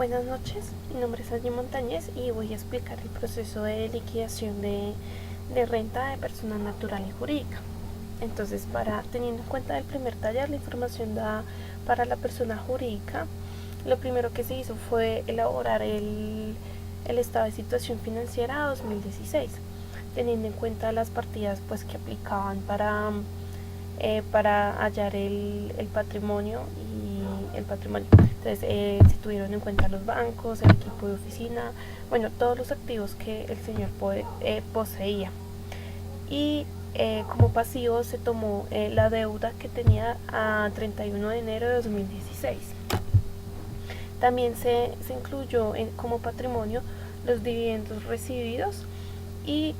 Buenas noches, mi nombre es Angie Montañez y voy a explicar el proceso de liquidación de renta de persona natural y jurídica. Entonces, teniendo en cuenta el primer taller, la información dada para la persona jurídica, lo primero que se hizo fue elaborar el estado de situación financiera 2016, teniendo en cuenta las partidas que aplicaban para hallar el patrimonio y el patrimonio. Entonces se tuvieron en cuenta los bancos, el equipo de oficina, todos los activos que el señor poseía. Y como pasivo se tomó la deuda que tenía a 31 de enero de 2016. También se incluyó como patrimonio los dividendos recibidos y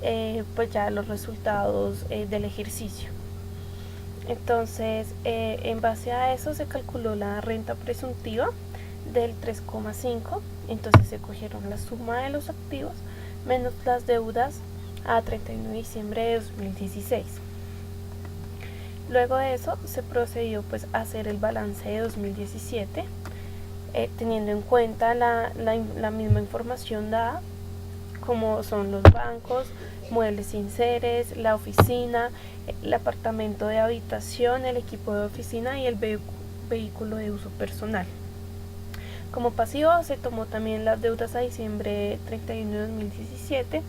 ya los resultados del ejercicio. Entonces, en base a eso se calculó la renta presuntiva del 3,5. Entonces se cogieron la suma de los activos menos las deudas a 31 de diciembre de 2016. Luego de eso se procedió a hacer el balance de 2017, teniendo en cuenta la misma información dada, como son los bancos, muebles sin seres, la oficina, el apartamento de habitación, el equipo de oficina y el vehículo de uso personal. Como pasivo se tomó también las deudas a diciembre 31 de 2017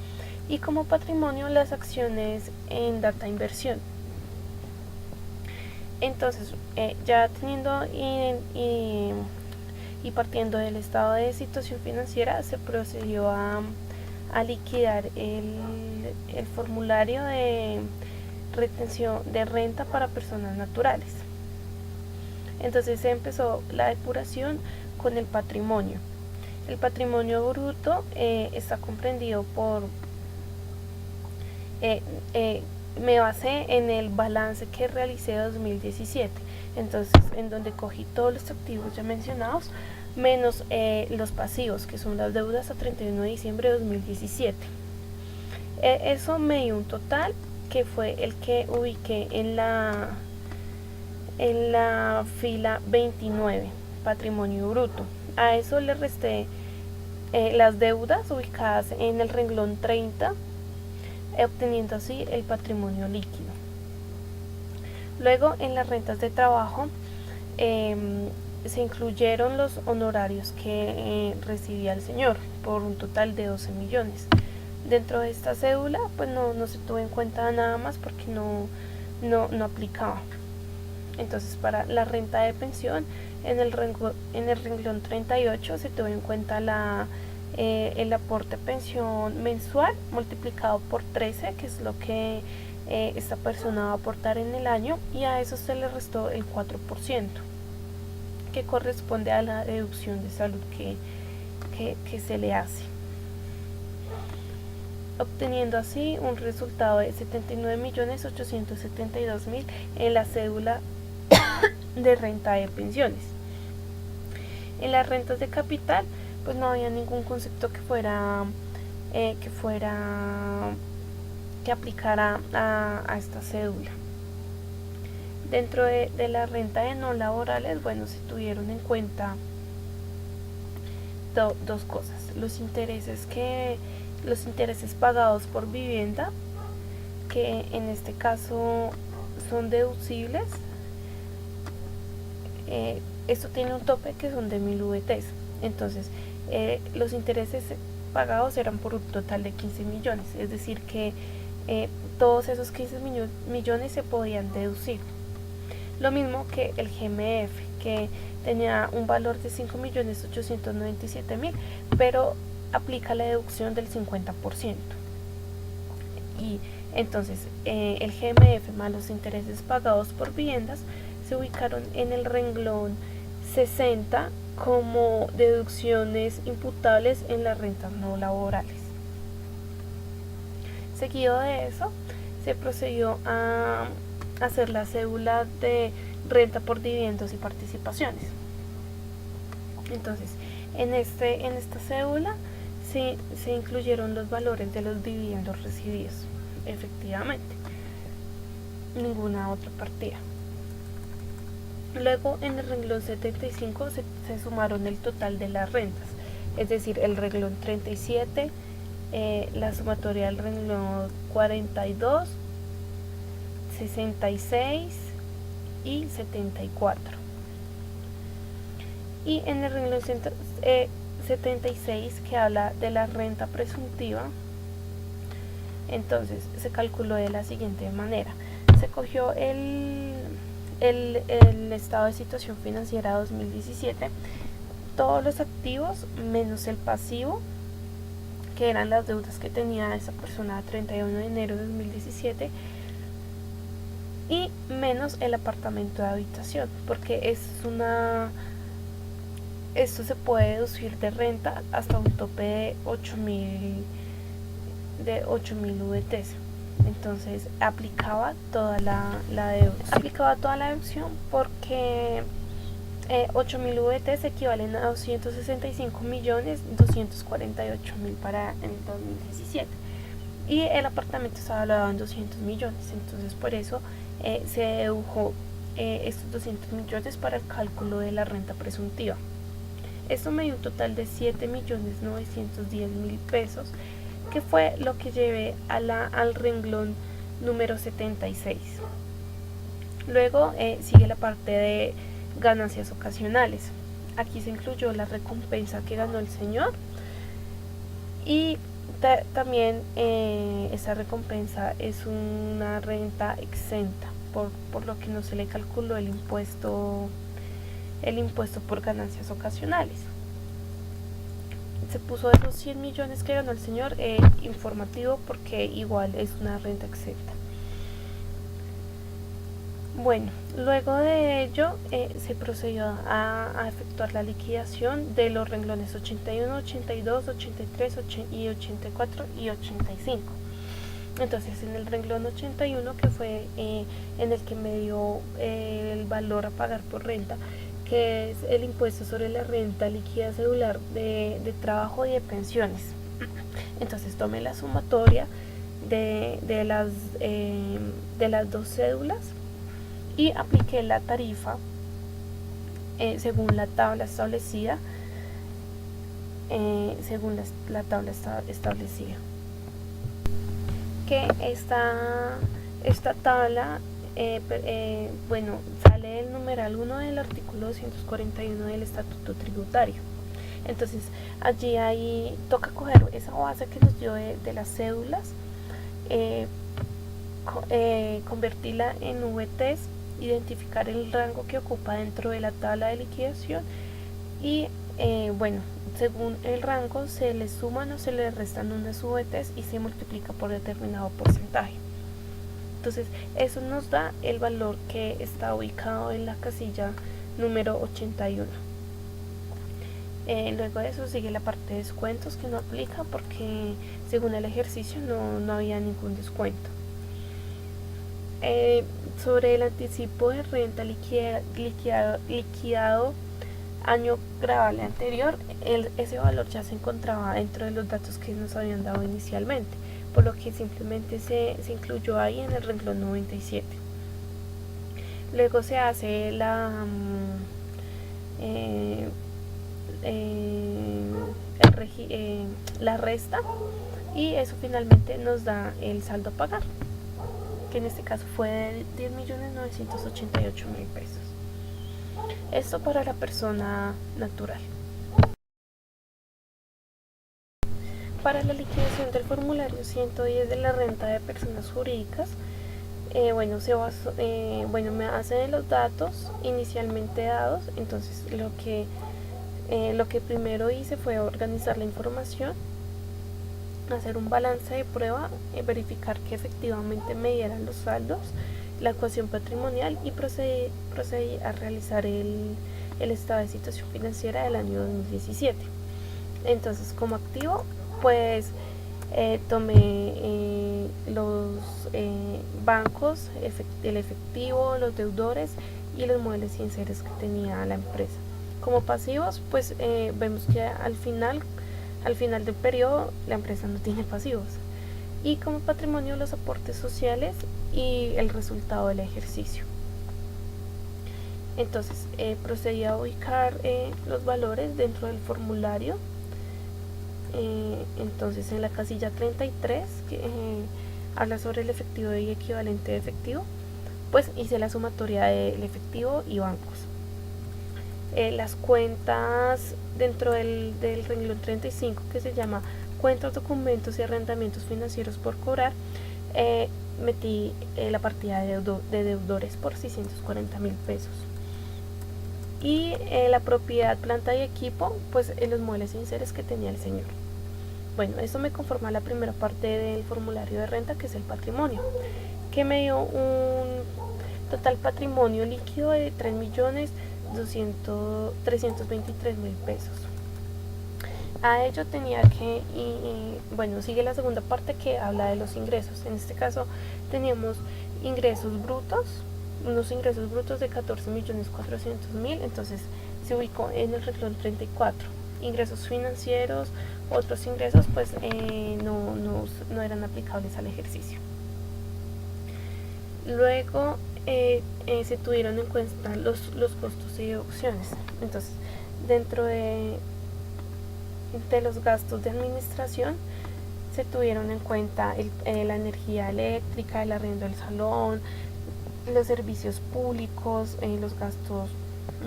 y como patrimonio las acciones en data inversión. Entonces, ya teniendo y partiendo del estado de situación financiera, se procedió a liquidar el formulario de retención de renta para personas naturales. Entonces se empezó la depuración con el patrimonio. El patrimonio bruto está comprendido por me basé en el balance que realicé de 2017, entonces en donde cogí todos los activos ya mencionados menos los pasivos, que son las deudas a 31 de diciembre de 2017. Eso me dio un total que fue el que ubiqué en la fila 29, patrimonio bruto. A eso le resté las deudas ubicadas en el renglón 30, obteniendo así el patrimonio líquido. Luego, en las rentas de trabajo se incluyeron los honorarios que recibía el señor por un total de 12 millones. Dentro de esta cédula no se tuvo en cuenta nada más porque no aplicaba. Entonces, para la renta de pensión en el renglón 38 se tuvo en cuenta el aporte pensión mensual multiplicado por 13, que es lo que esta persona va a aportar en el año, y a eso se le restó el 4%, que corresponde a la deducción de salud que se le hace, obteniendo así un resultado de 79.872.000 en la cédula de renta de pensiones. En las rentas de capital no había ningún concepto que aplicara a esta cédula. Dentro de la renta de no laborales, se tuvieron en cuenta dos cosas: los intereses pagados por vivienda, que en este caso son deducibles. Esto tiene un tope que son de 1000 VTs. Entonces, los intereses pagados eran por un total de 15 millones, es decir que todos esos 15 millones se podían deducir. Lo mismo que el GMF, que tenía un valor de 5.897.000, pero aplica la deducción del 50%. Y entonces el GMF más los intereses pagados por viviendas se ubicaron en el renglón 60 como deducciones imputables en las rentas no laborales. Seguido de eso, se procedió a hacer la cédula de renta por dividendos y participaciones. Entonces, en esta cédula se incluyeron los valores de los dividendos recibidos, efectivamente, ninguna otra partida. Luego, en el renglón 75 se sumaron el total de las rentas, es decir, el renglón 37, la sumatoria del renglón 42, 66 y 74. Y en el renglón 76, que habla de la renta presuntiva, entonces se calculó de la siguiente manera. Se cogió el estado de situación financiera 2017, todos los activos menos el pasivo, que eran las deudas que tenía esa persona a 31 de enero de 2017, y menos el apartamento de habitación, porque esto se puede deducir de renta hasta un tope de 8.000 VTs. Entonces aplicaba toda la deducción porque 8.000 VTs equivalen a 265.248.000 para el 2017, y el apartamento estaba valorado en 200 millones. Entonces por eso se dedujo estos 200 millones para el cálculo de la renta presuntiva. Esto me dio un total de 7.910.000 pesos, que fue lo que llevé al renglón número 76. Luego sigue la parte de ganancias ocasionales. Aquí se incluyó la recompensa que ganó el señor, y también esa recompensa es una renta exenta, por lo que no se le calculó el impuesto por ganancias ocasionales. Se puso esos 100 millones que ganó el señor informativo, porque igual es una renta exenta. Bueno, luego de ello se procedió a efectuar la liquidación de los renglones 81, 82, 83 y 84 y 85. Entonces en el renglón 81, que fue en el que me dio el valor a pagar por renta, que es el impuesto sobre la renta líquida cedular de trabajo y de pensiones. Entonces tomé la sumatoria de las dos cédulas y apliqué la tarifa según la tabla establecida. Que esta tabla sale el numeral 1 del artículo 241 del Estatuto Tributario. Entonces allí toca coger esa base que nos dio de las cédulas, convertirla en VTs, identificar el rango que ocupa dentro de la tabla de liquidación, y según el rango se le suman o se le restan unas VTs y se multiplica por determinado porcentaje. Entonces eso nos da el valor que está ubicado en la casilla número 81. Luego de eso sigue la parte de descuentos, que no aplica porque según el ejercicio no había ningún descuento. Sobre el anticipo de renta liquidado año gravable anterior, ese valor ya se encontraba dentro de los datos que nos habían dado inicialmente, por lo que simplemente se incluyó ahí en el renglón 97. Luego se hace la resta, y eso finalmente nos da el saldo a pagar, que en este caso fue de 10.988.000 pesos. Esto para la persona natural. Para la liquidación del formulario 110 de la renta de personas jurídicas, me hacen los datos inicialmente dados. Entonces lo que primero hice fue organizar la información, hacer un balance de prueba, verificar que efectivamente me dieran los saldos, la ecuación patrimonial, y procedí a realizar el estado de situación financiera del año 2017. Entonces, como activo, pues tomé los bancos, el efectivo, los deudores y los muebles y enseres que tenía la empresa. Como pasivos, pues vemos que al final del periodo la empresa no tiene pasivos. Y como patrimonio, los aportes sociales y el resultado del ejercicio. Entonces procedí a ubicar los valores dentro del formulario Entonces en la casilla 33 que habla sobre el efectivo y equivalente de efectivo, pues hice la sumatoria del efectivo y bancos. Las cuentas dentro del renglón 35, que se llama cuentas, documentos y arrendamientos financieros por cobrar, metí la partida de deudores por 640.000 pesos. Y la propiedad, planta y equipo, pues los muebles y enseres que tenía el señor. Bueno, esto me conforma la primera parte del formulario de renta, que es el patrimonio, que me dio un total patrimonio líquido de 323.000 pesos. A ello tenía que, bueno, sigue la segunda parte que habla de los ingresos. En este caso teníamos ingresos brutos, unos ingresos brutos de 14.400.000, entonces se ubicó en el renglón 34. Ingresos financieros, otros ingresos pues no eran aplicables al ejercicio. Luego se tuvieron en cuenta los costos y deducciones. Entonces, dentro de los gastos de administración se tuvieron en cuenta la energía eléctrica, el arriendo del salón, los servicios públicos, los gastos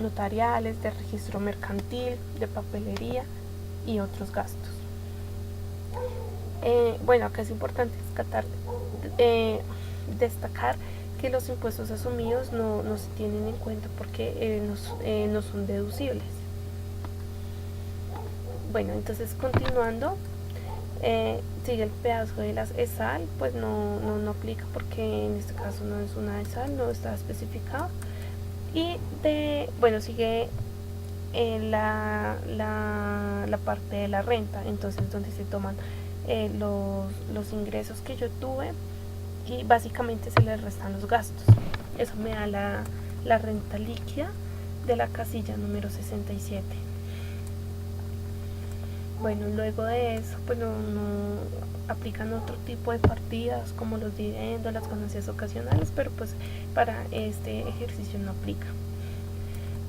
notariales, de registro mercantil, de papelería y otros gastos. Bueno, acá es importante destacar que los impuestos asumidos no se tienen en cuenta porque no son deducibles. Bueno, entonces continuando, sigue el pedazo de las ESAL, pues no aplica porque en este caso no es una ESAL, no está especificado. Y bueno, sigue la parte de la renta, entonces donde se toman los ingresos que yo tuve y básicamente se les restan los gastos. Eso me da la renta líquida de la casilla número 67. Bueno, luego de eso pues no aplican otro tipo de partidas como los dividendos, las ganancias ocasionales, pero pues para este ejercicio no aplica.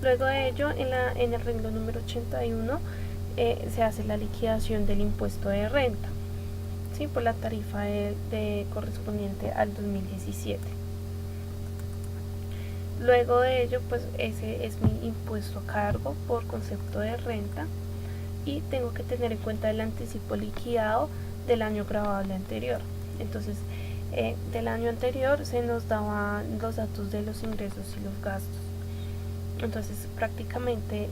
Luego de ello, en el renglón número 81 se hace la liquidación del impuesto de renta, ¿sí?, por la tarifa correspondiente al 2017. Luego de ello, pues ese es mi impuesto a cargo por concepto de renta y tengo que tener en cuenta el anticipo liquidado del año grabable anterior. Entonces, del año anterior se nos daban los datos de los ingresos y los gastos. Entonces, prácticamente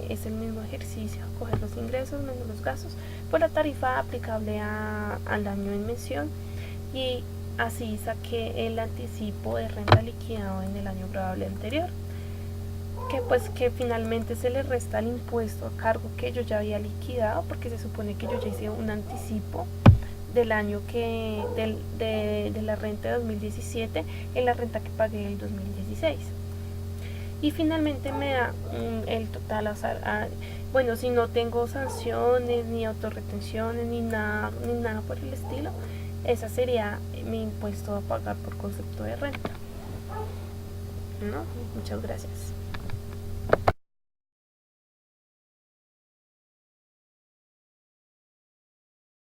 es el mismo ejercicio, coger los ingresos menos los gastos por la tarifa aplicable al año en mención, y así saqué el anticipo de renta liquidado en el año grabable anterior, que finalmente se le resta el impuesto a cargo que yo ya había liquidado, porque se supone que yo ya hice un anticipo del año de la renta de 2017 en la renta que pagué del 2016. Y finalmente me da el total, bueno, si no tengo sanciones, ni autorretenciones, ni nada por el estilo, esa sería mi impuesto a pagar por concepto de renta, ¿no? Muchas gracias.